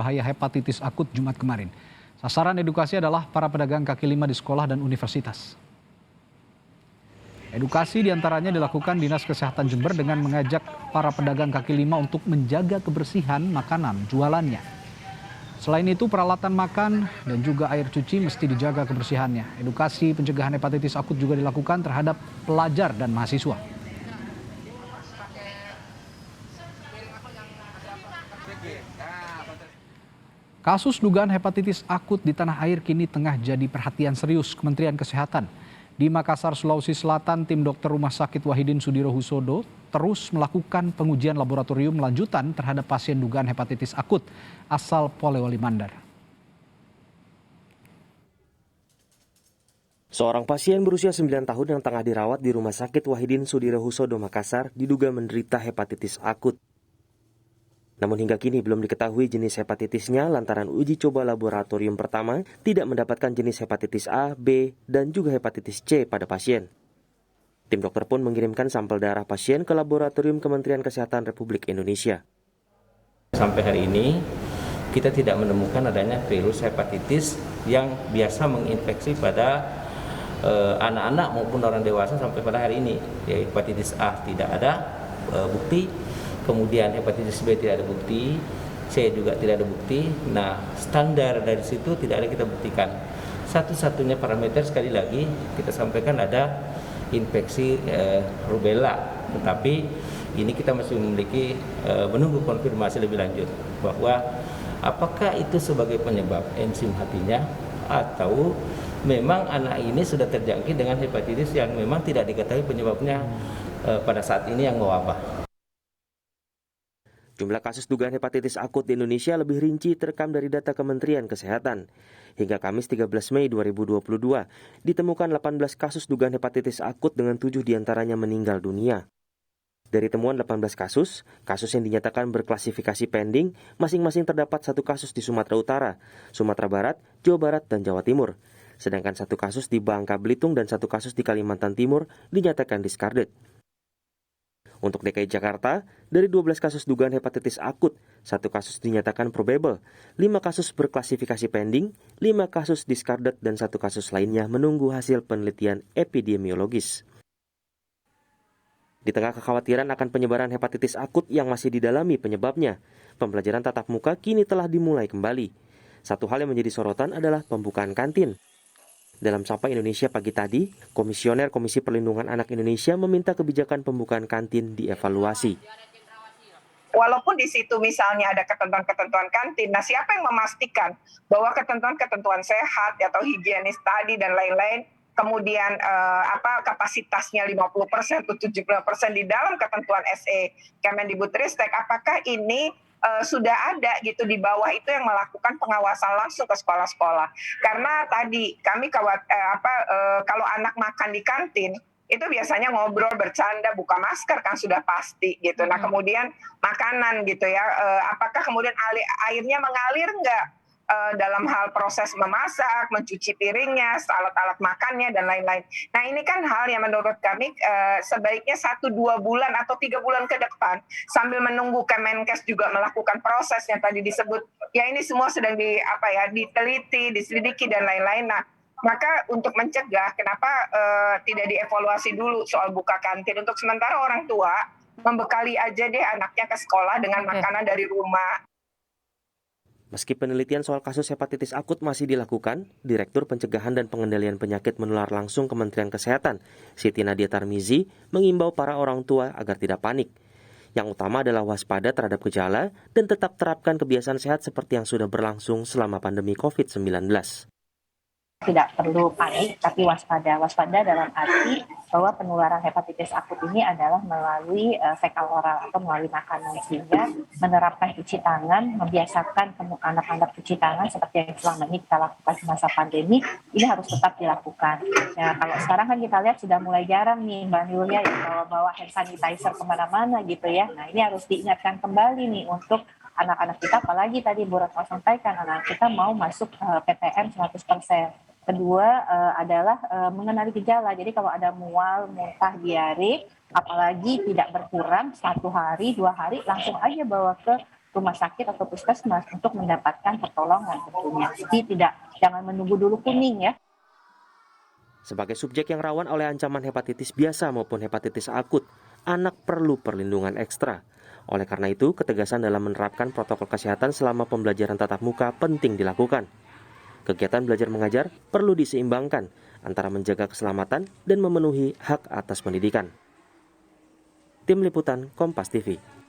Bahaya hepatitis akut Jumat kemarin. Sasaran edukasi adalah para pedagang kaki lima di sekolah dan universitas. Edukasi diantaranya dilakukan Dinas Kesehatan Jember dengan mengajak para pedagang kaki lima untuk menjaga kebersihan makanan jualannya. Selain itu, peralatan makan dan juga air cuci mesti dijaga kebersihannya. Edukasi pencegahan hepatitis akut juga dilakukan terhadap pelajar dan mahasiswa. Kasus dugaan hepatitis akut di tanah air kini tengah jadi perhatian serius Kementerian Kesehatan. Di Makassar, Sulawesi Selatan, tim dokter Rumah Sakit Wahidin Sudirohusodo terus melakukan pengujian laboratorium lanjutan terhadap pasien dugaan hepatitis akut asal Polewali Mandar. Seorang pasien berusia 9 tahun yang tengah dirawat di Rumah Sakit Wahidin Sudirohusodo Makassar diduga menderita hepatitis akut. Namun hingga kini belum diketahui jenis hepatitisnya lantaran uji coba laboratorium pertama tidak mendapatkan jenis hepatitis A, B, dan juga hepatitis C pada pasien. Tim dokter pun mengirimkan sampel darah pasien ke laboratorium Kementerian Kesehatan Republik Indonesia. Sampai hari ini kita tidak menemukan adanya virus hepatitis yang biasa menginfeksi pada anak-anak maupun orang dewasa sampai pada hari ini. Ya, hepatitis A tidak ada bukti. Kemudian hepatitis B tidak ada bukti, C juga tidak ada bukti. Nah, standar dari situ tidak ada kita buktikan. Satu-satunya parameter sekali lagi kita sampaikan ada infeksi rubella. Tetapi ini kita masih memiliki menunggu konfirmasi lebih lanjut bahwa apakah itu sebagai penyebab enzim hatinya atau memang anak ini sudah terjangkit dengan hepatitis yang memang tidak diketahui penyebabnya pada saat ini yang mewabah. Jumlah kasus dugaan hepatitis akut di Indonesia lebih rinci terekam dari data Kementerian Kesehatan. Hingga Kamis 13 Mei 2022, ditemukan 18 kasus dugaan hepatitis akut dengan 7 diantaranya meninggal dunia. Dari temuan 18 kasus yang dinyatakan berklasifikasi pending, masing-masing terdapat 1 kasus di Sumatera Utara, Sumatera Barat, Jawa Barat, dan Jawa Timur. Sedangkan 1 kasus di Bangka Belitung dan 1 kasus di Kalimantan Timur dinyatakan discarded. Untuk DKI Jakarta, dari 12 kasus dugaan hepatitis akut, 1 kasus dinyatakan probable, 5 kasus berklasifikasi pending, 5 kasus discarded, dan 1 kasus lainnya menunggu hasil penelitian epidemiologis. Di tengah kekhawatiran akan penyebaran hepatitis akut yang masih didalami penyebabnya, pembelajaran tatap muka kini telah dimulai kembali. Satu hal yang menjadi sorotan adalah pembukaan kantin. Dalam Sapa Indonesia pagi tadi, Komisioner Komisi Perlindungan Anak Indonesia meminta kebijakan pembukaan kantin dievaluasi. Walaupun di situ misalnya ada ketentuan-ketentuan kantin, nah siapa yang memastikan bahwa ketentuan-ketentuan sehat atau higienis tadi dan lain-lain, kemudian kapasitasnya 50% atau 70% di dalam ketentuan SE Kemendikbudristek, apakah ini sudah ada gitu di bawah itu yang melakukan pengawasan langsung ke sekolah-sekolah. Karena tadi kami kalau anak makan di kantin itu biasanya ngobrol, bercanda, buka masker kan sudah pasti gitu. Nah kemudian makanan gitu ya, apakah kemudian airnya mengalir nggak dalam hal proses memasak, mencuci piringnya, alat-alat makannya, dan lain-lain. Nah ini kan hal yang menurut kami sebaiknya 1-2 bulan atau 3 bulan ke depan, sambil menunggu Kemenkes juga melakukan proses yang tadi disebut, ya ini semua sedang diteliti, diselidiki, dan lain-lain. Nah, maka untuk mencegah, kenapa tidak dievaluasi dulu soal buka kantin? Untuk sementara orang tua membekali aja deh anaknya ke sekolah dengan makanan dari rumah. Meski penelitian soal kasus hepatitis akut masih dilakukan, Direktur Pencegahan dan Pengendalian Penyakit Menular Langsung Kementerian Kesehatan, Siti Nadia Tarmizi, mengimbau para orang tua agar tidak panik. Yang utama adalah waspada terhadap gejala dan tetap terapkan kebiasaan sehat seperti yang sudah berlangsung selama pandemi COVID-19. Tidak perlu panik, tapi waspada. Waspada dalam arti bahwa penularan hepatitis akut ini adalah melalui fekal oral atau melalui makanan, sehingga menerapkan cuci tangan, membiasakan anak-anak cuci tangan seperti yang selama ini kita lakukan di masa pandemi, ini harus tetap dilakukan. Ya, kalau sekarang kan kita lihat sudah mulai jarang nih Mbak Yulia yang bawa hand sanitizer kemana-mana gitu ya. Nah ini harus diingatkan kembali nih untuk anak-anak kita, apalagi tadi Bu Retno sampaikan, anak kita mau masuk PTM 100%. Kedua adalah mengenali gejala. Jadi kalau ada mual, muntah, diare, apalagi tidak berkurang 1 hari, 2 hari, langsung aja bawa ke rumah sakit atau puskesmas untuk mendapatkan pertolongan tentunya. Jadi jangan menunggu dulu kuning ya. Sebagai subjek yang rawan oleh ancaman hepatitis biasa maupun hepatitis akut, anak perlu perlindungan ekstra. Oleh karena itu, ketegasan dalam menerapkan protokol kesehatan selama pembelajaran tatap muka penting dilakukan. Kegiatan belajar mengajar perlu diseimbangkan antara menjaga keselamatan dan memenuhi hak atas pendidikan. Tim Liputan Kompas TV.